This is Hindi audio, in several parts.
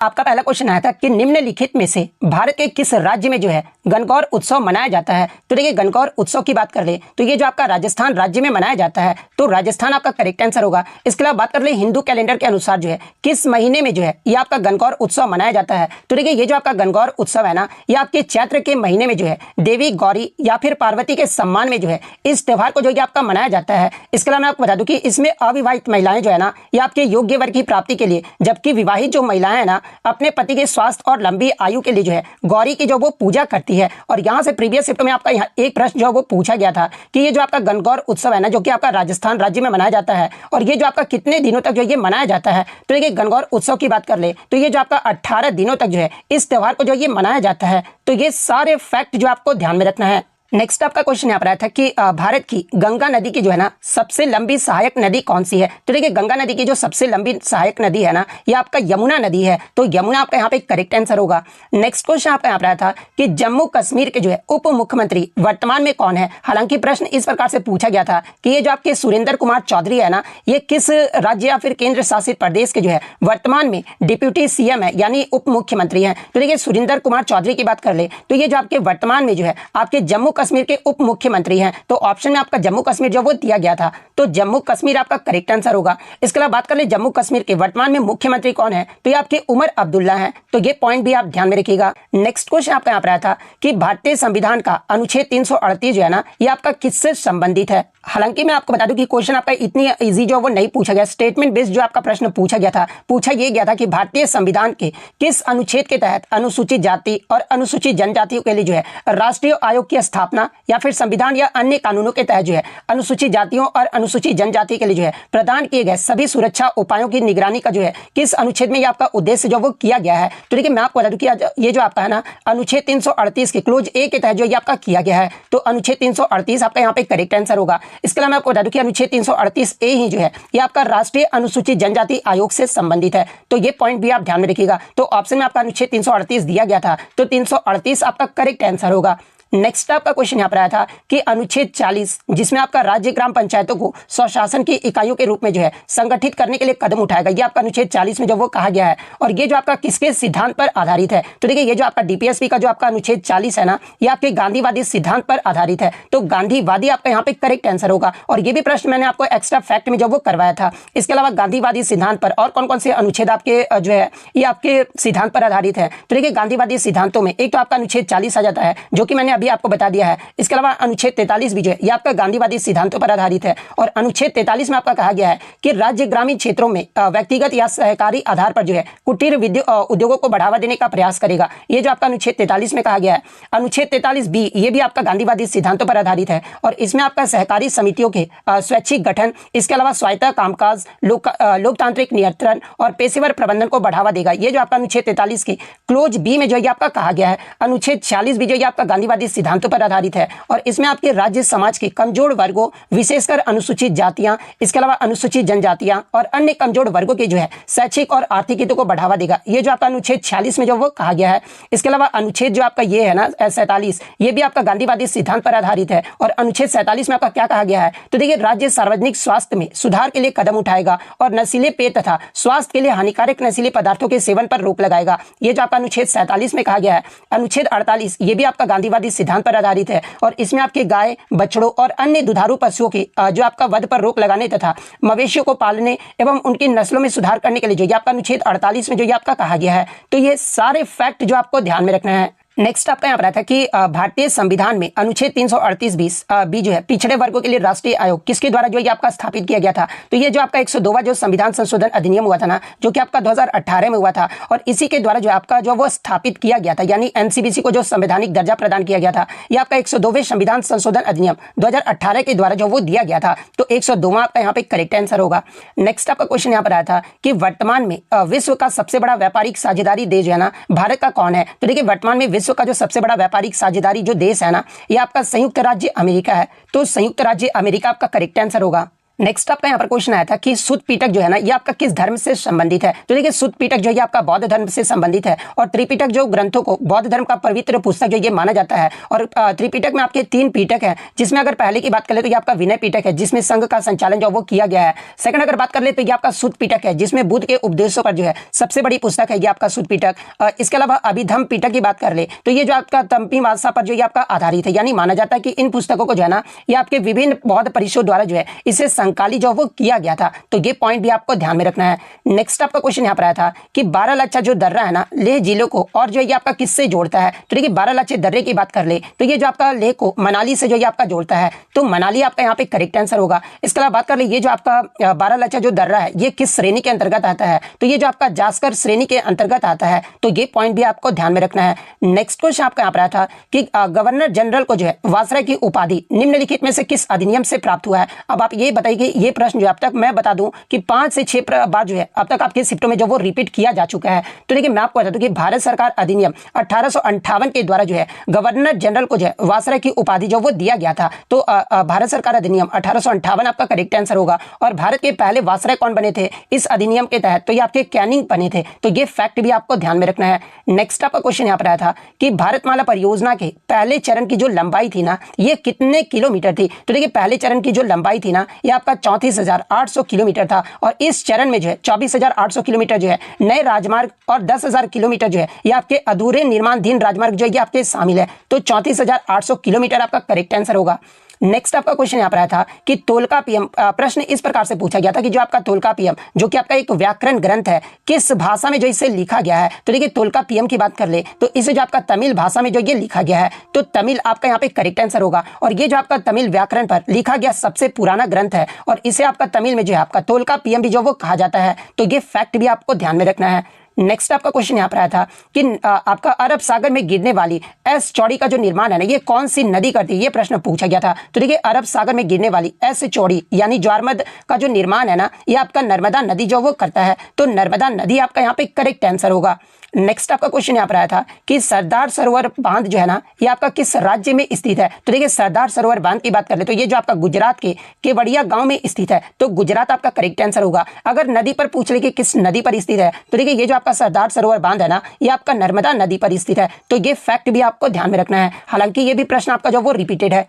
आपका पहला क्वेश्चन आया था कि निम्नलिखित में से भारत के किस राज्य में जो है गणगौर उत्सव मनाया जाता है। तो देखिए गणगौर उत्सव की बात कर ले तो ये जो आपका राजस्थान राज्य में मनाया जाता है, तो राजस्थान आपका करेक्ट आंसर होगा। इसके अलावा बात कर ले हिंदू कैलेंडर के अनुसार जो है किस महीने में जो है ये आपका गणगौर उत्सव मनाया जाता है। तो देखिए ये जो आपका गणगौर उत्सव है ना, ये आपके चैत्र के महीने में जो है देवी गौरी या फिर पार्वती के सम्मान में जो है इस त्योहार को जो है आपका मनाया जाता है। इसके अलावा मैं आपको बता दूं कि इसमें अविवाहित महिलाएं जो है ना, ये आपके योग्य वर्ग की प्राप्ति के लिए, जबकि विवाहित जो महिलाएं हैं ना अपने पति के स्वास्थ्य और लंबी आयु के लिए जो है गौरी की जो वो पूजा करती है। और यहाँ से प्रीवियस शिफ्ट में आपका यहाँ एक प्रश्न जो वो पूछा गया था कि ये जो आपका गणगौर उत्सव है ना, जो कि आपका राजस्थान राज्य में मनाया जाता है, और ये जो आपका कितने दिनों तक जो ये मनाया जाता है। तो देखिए गणगौर उत्सव की बात कर ले तो ये जो आपका 18 दिनों तक जो है इस त्योहार को जो ये मनाया जाता है। तो ये सारे फैक्ट जो आपको ध्यान में रखना है। नेक्स्ट आपका क्वेश्चन यहाँ पर आया था कि भारत की गंगा नदी की जो है ना सबसे लंबी सहायक नदी कौन सी है। तो देखिए गंगा नदी की जो सबसे लंबी सहायक नदी है ना, ये आपका यमुना नदी है। तो यमुना आपका यहाँ पे करेक्ट आंसर होगा। नेक्स्ट क्वेश्चन आपका यहाँ पर आया था कि जम्मू कश्मीर के जो है उप मुख्यमंत्री वर्तमान में कौन है। हालांकि प्रश्न इस प्रकार से पूछा गया था कि ये जो आपके सुरेंद्र कुमार चौधरी है ना, ये किस राज्य या फिर केंद्र शासित प्रदेश के जो है वर्तमान में डिप्यूटी सीएम है, यानी उप मुख्यमंत्री है। तो देखिए सुरेंद्र कुमार चौधरी की बात कर ले तो ये जो आपके वर्तमान में जो है आपके जम्मू कश्मीर के उप मुख्यमंत्री हैं। तो ऑप्शन में आपका जम्मू कश्मीर जो वो दिया गया था, तो जम्मू कश्मीर आपका करेक्ट आंसर होगा। इसके अलावा बात कर ले जम्मू कश्मीर के वर्तमान में मुख्यमंत्री कौन है, तो ये आपके उमर अब्दुल्ला हैं। तो ये पॉइंट भी आप ध्यान में रखिएगा। नेक्स्ट क्वेश्चन आपका यहाँ पर आया था कि भारतीय संविधान का अनुच्छेद 338 जो है ना, ये आपका किससे संबंधित है। हालांकि मैं आपको बता दूं कि क्वेश्चन आपका इतनी इजी जो वो नहीं पूछा गया। स्टेटमेंट बेस्ड जो आपका प्रश्न पूछा गया था, पूछा ये गया था कि भारतीय संविधान के किस अनुच्छेद के तहत अनुसूचित जाति और अनुसूचित जनजातियों के लिए जो है राष्ट्रीय आयोग की स्थापना, या फिर संविधान या अन्य कानूनों के तहत जो है अनुसूचित जातियों और अनुसूचित जनजाति के लिए जो है प्रदान किए गए सभी सुरक्षा उपायों की निगरानी का जो है किस अनुच्छेद में ये आपका उद्देश्य जो वो किया गया है। तो देखिए मैं आपको बता दूं कि ये जो आपका है ना अनुच्छेद 338 के क्लोज ए के तहत जो ये आपका किया गया है। तो अनुच्छेद 338 आपका यहाँ पे करेक्ट आंसर होगा। इसके अलावा मैं आपको बता दूं कि अनुच्छेद 338 ए ही जो है ये आपका राष्ट्रीय अनुसूचित जनजाति आयोग से संबंधित है। तो ये पॉइंट भी आप ध्यान में रखिएगा। तो ऑप्शन में आपका अनुच्छेद 338 दिया गया था, तो 338 आपका करेक्ट आंसर होगा। नेक्स्ट आपका क्वेश्चन यहाँ पर आया था कि अनुच्छेद 40 जिसमें आपका राज्य ग्राम पंचायतों को स्वशासन की इकाइयों के रूप में जो है संगठित करने के लिए कदम उठाएगा, ये आपका अनुच्छेद 40 में जो वो कहा गया है। और ये जो आपका किसके सिद्धांत पर आधारित है। तो देखिए ये जो आपका डीपीएसपी का जो आपका अनुच्छेद 40 है ना, ये आपके गांधीवादी सिद्धांत पर आधारित है। तो गांधीवादी आपका यहाँ पे करेक्ट आंसर होगा। और ये भी प्रश्न मैंने आपको एक्स्ट्रा फैक्ट में जो वो करवाया था। इसके अलावा गांधीवादी सिद्धांत पर और कौन कौन से अनुच्छेद आपके जो है ये आपके सिद्धांत पर आधारित है। तो देखिए गांधीवादी सिद्धांतों में एक तो आपका अनुच्छेद 40 आ जाता है, जो कि मैंने अभी आपको बता दिया है। इसके अलावा अनुच्छेद 43 भी जो है ये आपका गांधीवादी सिद्धांतों पर आधारित है। और अनुच्छेद 43 में आपका कहा गया है कि राज्य ग्रामीण क्षेत्रों में व्यक्तिगत या सहकारी आधार पर जो है कुटीर उद्योगों को बढ़ावा देने का प्रयास करेगा। ये जो आपका अनुच्छेद 43 में कहा गया है। अनुच्छेद 43 बी ये भी आपका गांधीवादी सिद्धांतों पर आधारित है। और इसमें आपका सहकारी समितियों के स्वैच्छिक गठन, इसके अलावा स्वायत्त कामकाज, लोकतांत्रिक नियंत्रण और पेशेवर प्रबंधन को बढ़ावा देगा। ये जो आपका अनुच्छेद 43 की क्लोज बी में जो है आपका कहा गया है। अनुच्छेद 46 भी जो है आपका गांधीवादी सिद्धांतों पर आधारित है। और इसमें आपके राज्य समाज के कमजोर वर्गों, विशेषकर अनुसूचित जातियां, इसके अलावा अनुसूचित जनजातियां और अन्य कमजोर वर्गों के जो है शैक्षिक और आर्थिक हितों को बढ़ावा देगा। ये जो आपका अनुच्छेद 46 में जो वो कहा गया है। इसके अलावा अनुच्छेद जो आपका ये है ना 47, ये भी आपका गांधीवादी सिद्धांत पर आधारित है। और अनुच्छेद 47 में आपका क्या कहा गया है। तो देखिए राज्य सार्वजनिक स्वास्थ्य में सुधार के लिए कदम उठाएगा और नशीले पेय तथा स्वास्थ्य के लिए हानिकारक नशीले पदार्थों के सेवन पर रोक लगाएगा। ये जो आपका अनुच्छेद 47 में कहा गया है। अनुच्छेद 48 ये भी आपका गांधीवादी सिद्धांत पर आधारित है। और इसमें आपके गाय, बछड़ों और अन्य दुधारू पशुओं की जो आपका वध पर रोक लगाने तथा मवेशियों को पालने एवं उनकी नस्लों में सुधार करने के लिए जो आपका अनुच्छेद 48 में जो आपका कहा गया है। तो ये सारे फैक्ट जो आपको ध्यान में रखना है। नेक्स्ट आपका यहाँ पर आता है कि भारतीय संविधान में अनुच्छेद 338 बी जो है पिछड़े वर्गों के लिए राष्ट्रीय आयोग किसके द्वारा जो ये आपका स्थापित किया गया था। तो ये जो आपका 102वां जो संविधान संशोधन अधिनियम हुआ था ना, जो कि आपका 2018 में हुआ था। और इसी के द्वारा जो आपका जो वो स्थापित किया गया था, यानी एनसीबीसी को जो संवैधानिक दर्जा प्रदान किया गया था, ये आपका 102वें संविधान संशोधन अधिनियम 2018 के द्वारा जो वो दिया गया था। तो 102वां आपका यहाँ पे करेक्ट आंसर होगा। नेक्स्ट आपका क्वेश्चन यहाँ पर आया था कि वर्तमान में विश्व का सबसे बड़ा व्यापारिक साझेदारी देश है ना भारत का कौन है। तो देखिए वर्तमान में विश्व का जो सबसे बड़ा व्यापारिक साझेदारी जो देश है ना, ये आपका संयुक्त राज्य अमेरिका है। तो संयुक्त राज्य अमेरिका आपका करेक्ट आंसर होगा। नेक्स्ट आपका यहाँ पर क्वेश्चन आया था कि सुत पिटक जो है ना ये आपका किस धर्म से संबंधित है। तो देखिए सुत पिटक जो है आपका बौद्ध धर्म से संबंधित है और त्रिपिटक जो ग्रंथों को बौद्ध धर्म का पवित्र पुस्तक जो ये माना जाता है। और त्रिपिटक में आपके 3 पिटक है, जिसमें अगर पहले की बात कर ले तो ये आपका विनय पिटक है जिसमें संघ का संचालन जो वो किया गया है। सेकंड अगर बात कर ले तो ये आपका सुत पिटक है जिसमें बुद्ध के उपदेशों पर जो है सबसे बड़ी पुस्तक है ये आपका सुत पिटक। इसके अलावा अभिधम्म पिटक की बात कर ले तो ये जो आपका तंपी भाषा पर जो ये आपका आधारित है, यानी माना जाता है कि इन पुस्तकों को जो है ना ये आपके विभिन्न बौद्ध परिषदों द्वारा जो है इसे संकाली जो वो किया गया था। तो ये पॉइंट भी आपको ध्यान में रखना है। नेक्स्ट आपका क्वेश्चन यहाँ पर आया था कि बारालाचा जो दर्रा है ना लेह जिलों को और जो ये आपका किससे जोड़ता है। तो देखिए बारालाचे दर्रे की बात कर ले तो ये जो आपका लेह को मनाली से जो ये आपका जोड़ता है, तो मनाली आपका यहाँ पे करेक्ट आंसर होगा। इसके अलावा बात कर ले ये जो आपका बारालाचा जो दर्रा है ये किस श्रेणी के अंतर्गत आता है। तो ये जो आपका जास्कर श्रेणी के अंतर्गत आता है, तो ये पॉइंट भी आपको ध्यान में रखना है। नेक्स्ट क्वेश्चन आपका यहाँ पर आया था कि गवर्नर जनरल को जो है वायसराय की उपाधि निम्नलिखित में से किस अधिनियम से प्राप्त हुआ है। अब आप ये बताइए कि ये प्रश्न जो अब तक मैं बता दूं कि 5 से 6 बार जो है अब तक आपके शिफ्टों में जो वो रिपीट किया जा चुका है। तो देखिए मैं आपको बता दूं कि भारत सरकार अधिनियम 1858 के द्वारा जो है गवर्नर जनरल को जो है वायसराय की उपाधि जो वो दिया गया था। तो भारत सरकार अधिनियम 1858 आपका करेक्ट आंसर होगा। और भारत के पहले वायसराय कौन बने थे इस अधिनियम के तहत, तो ये आपके कैनिंग बने थे। तो ये फैक्ट भी आपको ध्यान में रखना है। नेक्स्ट आपका क्वेश्चन यहाँ पर आया था कि भारतमाला परियोजना के पहले चरण की जो लंबाई थी ना ये कितने किलोमीटर थी। तो देखिए पहले चरण की जो लंबाई थी ना ये आपका 34,800 किलोमीटर था और इस चरण में जो है 24,800 किलोमीटर जो है नए राजमार्ग और 10,000 किलोमीटर जो है ये आपके अधूरे निर्माणाधीन राजमार्ग जो है ये आपके शामिल है। तो 34,800 किलोमीटर आपका करेक्ट आंसर होगा। नेक्स्ट आपका क्वेश्चन यहाँ पर आया था कि तोलकापियम, प्रश्न इस प्रकार से पूछा गया था कि जो आपका तोलकापियम जो कि आपका एक व्याकरण ग्रंथ है किस भाषा में जो इसे लिखा गया है। तो देखिए तोलकापियम की बात कर ले तो इसे जो आपका तमिल भाषा में जो ये लिखा गया है, तो तमिल आपका यहाँ पे करेक्ट आंसर होगा। और ये जो आपका तमिल व्याकरण पर लिखा गया सबसे पुराना ग्रंथ है और इसे आपका तमिल में जो है आपका तोलकापियम भी जो वो कहा जाता है। तो ये फैक्ट भी आपको ध्यान में रखना है। नेक्स्ट आपका क्वेश्चन यहाँ पर आया था कि आपका अरब सागर में गिरने वाली एस चौड़ी का जो निर्माण है ना ये कौन सी नदी करती है, ये प्रश्न पूछा गया था। तो देखिए अरब सागर में गिरने वाली एस चौड़ी यानी ज्वारमद का जो निर्माण है ना ये आपका नर्मदा नदी जो वो करता है। तो नर्मदा नदी आपका यहाँ पे करेक्ट आंसर होगा। नेक्स्ट आपका क्वेश्चन यहाँ पर आया था कि सरदार सरोवर बांध जो है ना ये आपका किस राज्य में स्थित है। तो देखिए सरदार सरोवर बांध की बात कर ले तो ये जो आपका गुजरात के केवड़िया गांव में स्थित है। तो गुजरात आपका करेक्ट आंसर होगा। अगर नदी पर पूछ ले कि किस नदी पर स्थित है तो देखिए ये जो आपका सरदार सरोवर बांध है ना ये आपका नर्मदा नदी पर स्थित है। तो ये फैक्ट भी आपको ध्यान में रखना है, हालांकि ये भी प्रश्न आपका जो वो रिपीटेड है।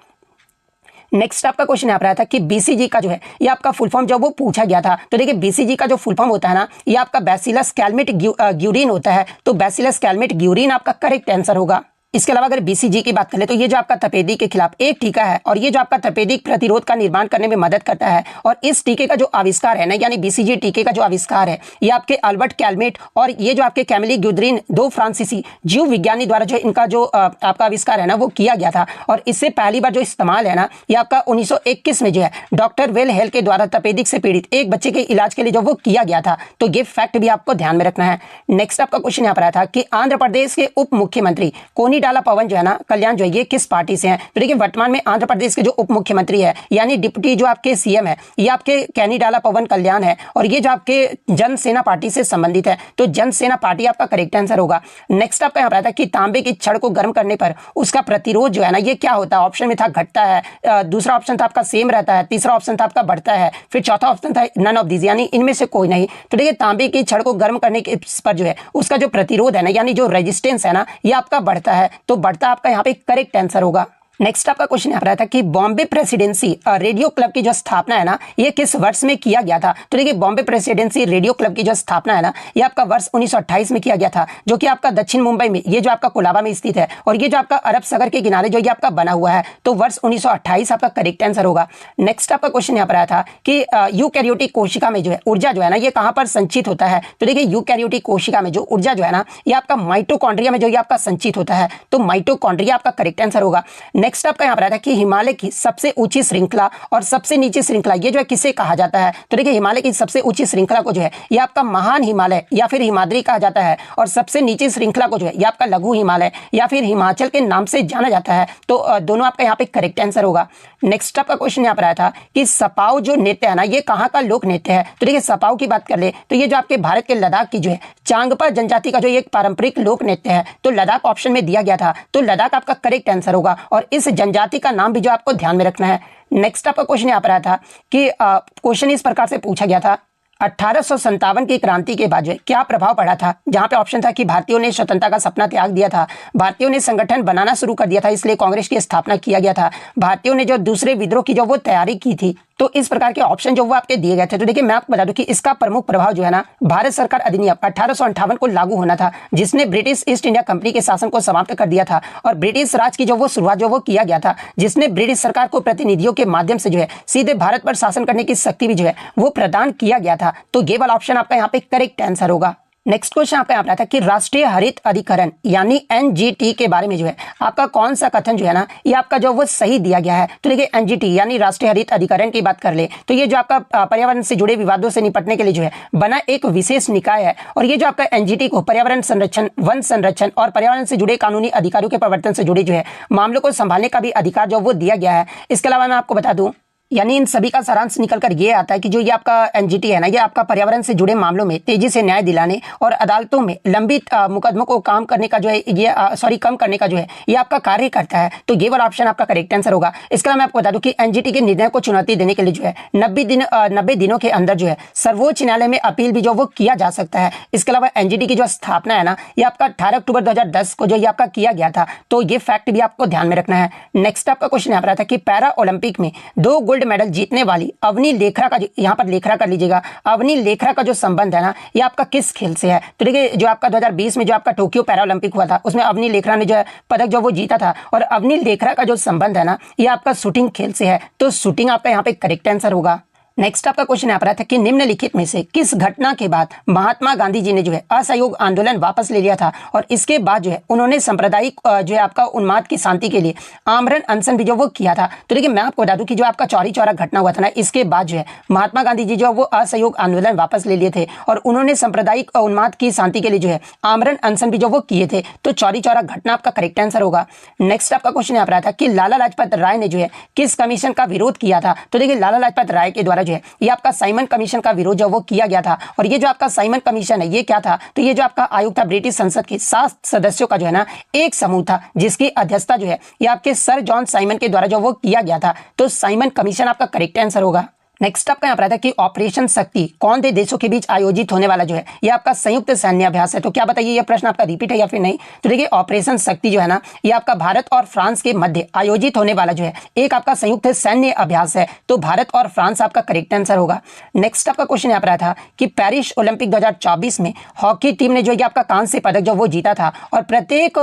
नेक्स्ट आपका क्वेश्चन यहाँ पर आया था कि बीसीजी का जो है ये आपका फुल फॉर्म जो वो पूछा गया था। तो देखिए बीसीजी का जो फुल फॉर्म होता है ना ये आपका बैसिलस कैल्मिट ग्यूरिन होता है। तो बैसिलस कैल्मिट ग्यूरिन आपका करेक्ट आंसर होगा। इसके अलावा अगर बीसीजी की बात करें तो ये जो आपका तपेदिक के खिलाफ एक टीका है और ये जो आपका तपेदिक प्रतिरोध का निर्माण करने में मदद करता है। और इस टीके का जो आविष्कार है ना यानी बीसीजी टीके का जो आविष्कार है ये आपके अल्बर्ट कैल्मेट और ये जो आपके कैमिली ग्यूद्रीन 2 फ्रांसीसी जीव विज्ञानी द्वारा जो इनका जो आपका आविष्कार है ना वो किया गया था। और इससे पहली बार जो इस्तेमाल है ना ये आपका 1921 में जो है डॉक्टर वेल हेल के द्वारा तपेदिक से पीड़ित एक बच्चे के इलाज के लिए जो वो किया गया था। तो ये फैक्ट भी आपको ध्यान में रखना है। नेक्स्ट आपका क्वेश्चन यहाँ पर आया था कि आंध्र प्रदेश के उप मुख्यमंत्री कोनिडाला पवन जो है ना कल्याण जो है ये किस पार्टी से हैं। तो देखिए वर्तमान में आंध्र प्रदेश के जो उप मुख्यमंत्री है यानी डिप्टी जो आपके सीएम है ये आपके कैनिडाला पवन कल्याण है और ये जो आपके जनसेना पार्टी से संबंधित है। तो जनसेना पार्टी आपका करेक्ट आंसर होगा। नेक्स्ट आपका यहाँ पर था कि तांबे की छड़ को गर्म करने पर उसका प्रतिरोध जो है ना ये क्या होता है। ऑप्शन में था घटता है, दूसरा ऑप्शन था आपका सेम रहता है, तीसरा ऑप्शन था आपका बढ़ता है, फिर चौथा ऑप्शन था नन ऑफ दीज यानी इनमें से कोई नहीं। तो देखिए तांबे की छड़ को गर्म करने के पर जो है उसका जो प्रतिरोध है ना यानी जो रेजिस्टेंस है ना ये आपका बढ़ता है। तो बढ़ता आपका यहाँ पे करेक्ट आंसर होगा। नेक्स्ट आपका क्वेश्चन यहाँ पर आया था कि बॉम्बे प्रेसिडेंसी रेडियो क्लब की जो स्थापना है ना ये किस वर्ष में किया गया था। तो देखिए बॉम्बे प्रेसिडेंसी रेडियो क्लब की जो स्थापना है ना ये आपका वर्ष 1928 में किया गया था, जो कि आपका दक्षिण मुंबई में ये जो आपका कोलाबा में स्थित है और ये जो आपका अरब सागर के किनारे जो ये आपका बना हुआ है। तो वर्ष 1928 आपका करेक्ट आंसर होगा। नेक्स्ट आपका क्वेश्चन यहाँ पर आया था कि यूकैरियोटिक कोशिका में जो है ऊर्जा जो है ना ये कहाँ पर संचित होता है। तो देखिए यूकैरियोटिक कोशिका में जो ऊर्जा जो है ना ये आपका माइटोकॉन्ड्रिया में जो ये आपका संचित होता है। तो माइटोकॉन्ड्रिया आपका करेक्ट आंसर होगा। नेक्स्ट आपका यहाँ पर आया था कि हिमालय की सबसे ऊंची श्रृंखला और सबसे नीची श्रृंखला ये जो है किसे कहा जाता है। तो देखिए हिमालय की सबसे ऊंची श्रृंखला को जो है ये आपका महान हिमालय या फिर हिमाद्री कहा जाता है और सबसे नीची श्रृंखला को जो है ये आपका लघु हिमालय या फिर हिमाचल के नाम से जाना जाता है। तो दोनों आपका यहाँ पे करेक्ट आंसर होगा। नेक्स्ट आपका क्वेश्चन यहाँ पर आया था कि सपाऊ जो नृत्य है ना ये कहाँ का लोक नृत्य है। तो देखिए सपाऊ की बात कर ले तो ये जो आपके भारत के लद्दाख की जो है चांगपा जनजाति का जो एक पारंपरिक लोक नृत्य है। तो लद्दाख ऑप्शन में दिया गया था, तो लद्दाख आपका करेक्ट आंसर होगा और इस जनजाति का नाम भी जो आपको ध्यान में रखना है। नेक्स्ट आपका क्वेश्चन यहाँ पर आया था कि क्वेश्चन इस प्रकार से पूछा गया था, 1857 की क्रांति के बाद जो है क्या प्रभाव पड़ा था। जहां पे ऑप्शन था कि भारतीयों ने स्वतंत्रता का सपना त्याग दिया था, भारतीयों ने संगठन बनाना शुरू कर दिया था, इसलिए कांग्रेस की स्थापना किया गया था, भारतीयों ने जो दूसरे विद्रोह की जो वो तैयारी की थी। तो इस प्रकार के ऑप्शन जो वो आपके दिए गए थे। तो देखिए मैं आपको बता दूं कि इसका प्रमुख प्रभाव जो है ना, भारत सरकार अधिनियम 1858 को लागू होना था, जिसने ब्रिटिश ईस्ट इंडिया कंपनी के शासन को समाप्त कर दिया था और ब्रिटिश राज की जो वो शुरुआत जो वो किया गया था, जिसने ब्रिटिश सरकार को प्रतिनिधियों के माध्यम से जो है सीधे भारत पर शासन करने की शक्ति भी जो है वो प्रदान किया गया था। तो ये वाला ऑप्शन आपका यहाँ पे करेक्ट आंसर होगा। नेक्स्ट क्वेश्चन आपका यहाँ पर आता है कि राष्ट्रीय हरित अधिकरण यानी एनजीटी के बारे में जो है आपका कौन सा कथन जो है ना, ये आपका जो वो सही दिया गया है। तो देखिए एनजीटी यानी राष्ट्रीय हरित अधिकरण की बात कर ले तो ये जो आपका पर्यावरण से जुड़े विवादों से निपटने के लिए जो है बना एक विशेष निकाय है और ये जो आपका एनजीटी को पर्यावरण संरक्षण, वन संरक्षण और पर्यावरण से जुड़े कानूनी अधिकारों के प्रवर्तन से जुड़े जो है मामलों को संभालने का भी अधिकार जो वो दिया गया है। इसके अलावा मैं आपको बता दूं, यानी इन सभी का सारांश निकल कर ये आता है कि जो ये आपका एनजीटी है ना, ये आपका पर्यावरण से जुड़े मामलों में तेजी से न्याय दिलाने और अदालतों में लंबित मुकदमों को कम करने का जो है ये आपका कार्य करता है। तो ये वाला ऑप्शन आपका करेक्ट आंसर होगा। इसके अलावा मैं आपको बता दूं कि एनजीटी के निर्णय को चुनौती देने के लिए जो है 90 दिनों के अंदर जो है सर्वोच्च न्यायालय में अपील भी जो वो किया जा सकता है। इसके अलावा एनजीटी की जो स्थापना है ना, ये आपका 18 अक्टूबर 2010 को जो ये आपका किया गया था। तो ये फैक्ट भी आपको ध्यान में रखना है। नेक्स्ट आपका क्वेश्चन यहाँ पर आता है कि पैरा ओलंपिक में 2 गोल्ड मेडल जीतने वाली अवनी लेखरा का, यहाँ पर लेखरा कर लीजिएगा, अवनी लेखरा का जो संबंध है ना, ये आपका किस खेल से है। तो देखिए जो आपका 2020 में जो आपका टोक्यो पैरा ओलंपिक हुआ था उसमें अवनी लेखरा ने जो है पदक जो वो जीता था और अवनी लेखरा का जो संबंध है ना, ये आपका शूटिंग खेल से है। तो शूटिंग आपका यहाँ पे करेक्ट आंसर होगा। नेक्स्ट आपका क्वेश्चन यहाँ पर आता है कि निम्नलिखित में से किस घटना के बाद महात्मा गांधी जी ने जो है असहयोग आंदोलन वापस ले लिया था और इसके बाद जो है उन्होंने सांप्रदायिक जो है आपका उन्माद की शांति के लिए आमरण अनशन भी जो वो किया था। तो देखिए मैं आपको बता दूं कि जो आपका चौरी चौरा घटना हुआ था ना, इसके बाद जो है महात्मा गांधी जी जो वो असहयोग आंदोलन वापस ले लिए थे और उन्होंने सांप्रदायिक उन्माद की शांति के लिए जो है आमरण अनशन भी जो वो किए थे। तो चौरी चौरा घटना आपका करेक्ट आंसर होगा। नेक्स्ट आपका क्वेश्चन यहाँ पर आता है कि लाला लाजपत राय ने जो है किस कमीशन का विरोध किया था। तो देखिए लाला लाजपत राय के द्वारा जो है ये आपका साइमन कमीशन का विरोध जो वो किया गया था और ये जो आपका साइमन कमीशन है ये क्या था। तो ये जो आपका आयोग था ब्रिटिश संसद के 7 सदस्यों का जो है ना एक समूह था, जिसकी अध्यक्षता जो है ये आपके सर जॉन साइमन के द्वारा जो वो किया गया था। तो साइमन कमीशन आपका करेक्ट आंसर होगा। नेक्स्ट आपका यहाँ पर आता है कि ऑपरेशन शक्ति कौन से देशों के बीच आयोजित होने वाला जो है ये आपका संयुक्त सैन्य अभ्यास है। तो क्या बताइए ये प्रश्न आपका रिपीट है या फिर नहीं। तो देखिए ऑपरेशन शक्ति जो है ना, ये आपका भारत और फ्रांस के मध्य आयोजित होने वाला जो है एक आपका संयुक्त सैन्य अभ्यास है। तो भारत और फ्रांस आपका करेक्ट आंसर होगा। नेक्स्ट आपका क्वेश्चन यहाँ पर आया था कि पेरिस ओलंपिक 2024 में हॉकी टीम ने जो है आपका कांस्य पदक जो वो जीता था और प्रत्येक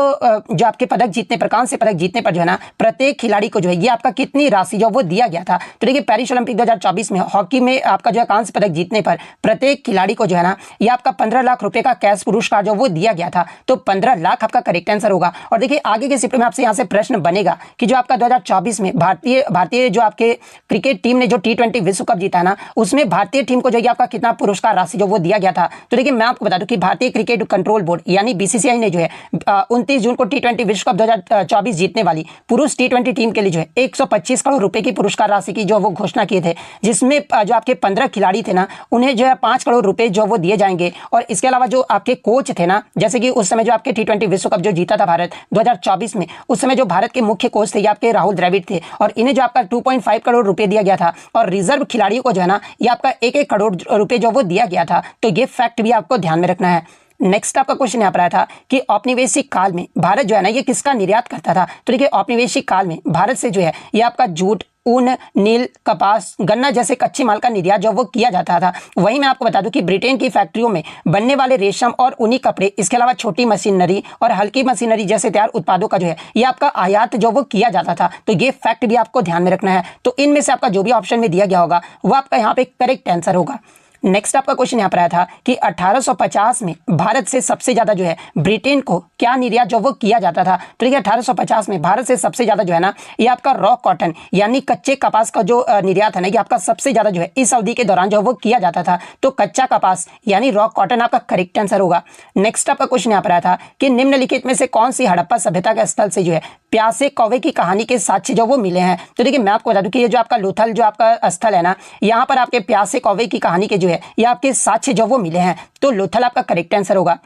जो आपके पदक जीतने पर, कांस्य पदक जीतने पर जो है ना प्रत्येक खिलाड़ी को जो है ये आपका कितनी राशि जो वो दिया गया था। तो देखिए पेरिस ओलंपिक 2024 में हॉकी में आपका जो है कांस्य पदक जीतने पर प्रत्येक खिलाड़ी को जो है ना ये आपका 15 लाख रुपए का कैश पुरस्कार जो वो दिया गया था। तो 15 लाख आपका करेक्ट आंसर होगा। और देखिए आगे के शिफ्ट में आपसे यहाँ से प्रश्न बनेगा कि जो आपका 2024 में भारतीय जो आपके क्रिकेट टीम ने जो T20 विश्व कप जीता ना, उसमें भारतीय टीम को जो है आपका कितना पुरस्कार राशि जो वो दिया गया था। तो देखिए मैं आपको बता दूं कि भारतीय क्रिकेट कंट्रोल बोर्ड यानी BCCI ने जो है 29 जून को T20 विश्व कप 2024 जीतने वाली पुरुष T20 टीम के लिए जो है 125 करोड़ रुपए की पुरस्कार राशि की जो वो घोषणा किए थे, जिसमें जो आपके 15 खिलाड़ी थे ना उन्हें जो है 5 करोड़ रुपए जो वो दिए जाएंगे। और इसके अलावा जो आपके कोच थे ना, जैसे कि उस समय जो आपके T20 विश्व कप जो जीता था भारत 2024 में, उस समय जो भारत के मुख्य कोच थे ये आपके राहुल द्रविड़ थे और इन्हें जो आपका 2.5 करोड़ रुपए दिया गया था और रिजर्व खिलाड़ियों को जो है ना ये आपका 1-1 करोड़ रुपए जो वो दिया गया था। तो ये फैक्ट भी आपको ध्यान में रखना है। नेक्स्ट आपका क्वेश्चन यहाँ पर आया था कि औपनिवेशिक काल में भारत जो है ना ये किसका निर्यात करता था। तो देखिए औपनिवेशिक काल में भारत से जो है ये आपका जूट, ऊन, नील, कपास, गन्ना जैसे कच्चे माल का निर्यात जो वो किया जाता था। वहीं मैं आपको बता दूं कि ब्रिटेन की फैक्ट्रियों में बनने वाले रेशम और ऊनी कपड़े, इसके अलावा छोटी मशीनरी और हल्की मशीनरी जैसे तैयार उत्पादों का जो है ये आपका आयात जो वो किया जाता था। तो ये फैक्ट भी आपको ध्यान में रखना है। तो इनमें से आपका जो भी ऑप्शन में दिया गया होगा वो आपका यहाँ पे करेक्ट आंसर होगा। नेक्स्ट आपका क्वेश्चन यहाँ पर आया था कि 1850 में भारत से सबसे ज्यादा जो है ब्रिटेन को क्या निर्यात जो वो किया जाता था। तो देखिए 1850 में भारत से सबसे ज्यादा जो है ना ये आपका रॉ कॉटन यानी कच्चे कपास का जो निर्यात है ना ये आपका सबसे ज्यादा जो है इस अवधि के दौरान जो वो किया जाता था। तो कच्चा कपास यानी रॉ कॉटन आपका करेक्ट आंसर होगा। नेक्स्ट आपका क्वेश्चन यहाँ पर आया था कि निम्नलिखित में से कौन सी हड़प्पा सभ्यता के स्थल से जो है प्यासे कौवे की कहानी के साक्ष्य जो वो मिले हैं। तो देखिए मैं आपको बता दूं कि ये जो आपका लोथल जो आपका स्थल है ना, यहाँ पर आपके प्यासे कौवे की कहानी के जो है ये आपके साक्ष्य जो वो मिले हैं। तो लोथल आपका करेक्ट आंसर होगा।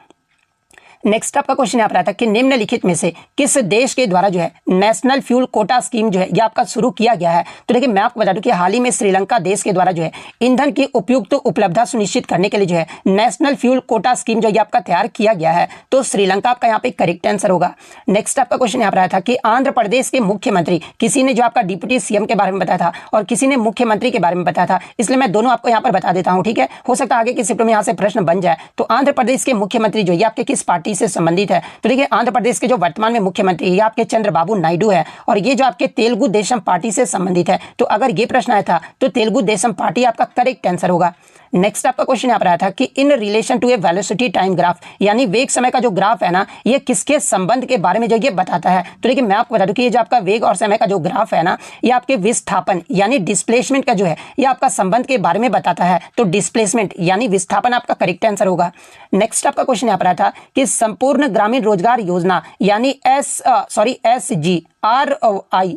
नेक्स्ट आपका क्वेश्चन यहाँ पर आता है कि निम्नलिखित में से किस देश के द्वारा जो है नेशनल फ्यूल कोटा स्कीम जो है ये आपका शुरू किया गया है। तो देखिए मैं आपको बता दूं कि हाल ही में श्रीलंका देश के द्वारा जो है ईंधन की उपयुक्त उपलब्धता सुनिश्चित करने के लिए जो है नेशनल फ्यूल कोटा स्कीम जो है आपका तैयार किया गया है। तो श्रीलंका आपका यहाँ पे करेक्ट आंसर होगा। नेक्स्ट आपका क्वेश्चन यहाँ पर आया था कि आंध्र प्रदेश के मुख्यमंत्री, किसी ने जो आपका डिप्टी सीएम के बारे में बताया था और किसी ने मुख्यमंत्री के बारे में बताया था, इसलिए मैं दोनों आपको यहाँ पर बता देता हूँ। ठीक है, हो सकता है आगे की शिफ्ट में यहाँ से प्रश्न बन जाए। तो आंध्र प्रदेश के मुख्यमंत्री जो ये आपके किस पार्टी से संबंधित है। तो देखिए आंध्र प्रदेश के जो वर्तमान में मुख्यमंत्री ये आपके चंद्रबाबू नायडू है और ये जो आपके तेलुगु देशम पार्टी से संबंधित है। तो अगर ये प्रश्न आया था तो तेलुगु देशम पार्टी आपका करेक्ट आंसर होगा। नेक्स्ट आपका क्वेश्चन यहाँ पर आया था कि in relation to a velocity time graph, यानी वेग समय का जो ग्राफ है ना ये किसके संबंध के बारे में जो ये बताता है। तो देखिए मैं आपको बता दूं कि ये जो आपका वेग और समय का जो ग्राफ है ना ये आपके विस्थापन यानी डिस्प्लेसमेंट का जो है ये आपका संबंध के बारे में बताता है। तो डिस्प्लेसमेंट यानी विस्थापन आपका करेक्ट आंसर होगा। नेक्स्ट आपका क्वेश्चन यहाँ पर आया था कि संपूर्ण ग्रामीण रोजगार योजना यानी SGRI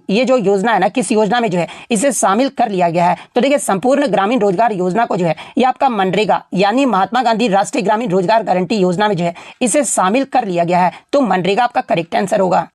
ये जो योजना है ना किस योजना में जो है इसे शामिल कर लिया गया है। तो देखिए संपूर्ण ग्रामीण रोजगार योजना को जो है ये आपका मनरेगा यानी महात्मा गांधी राष्ट्रीय ग्रामीण रोजगार गारंटी योजना में जो है इसे शामिल कर लिया गया है। तो मनरेगा आपका करेक्ट आंसर होगा।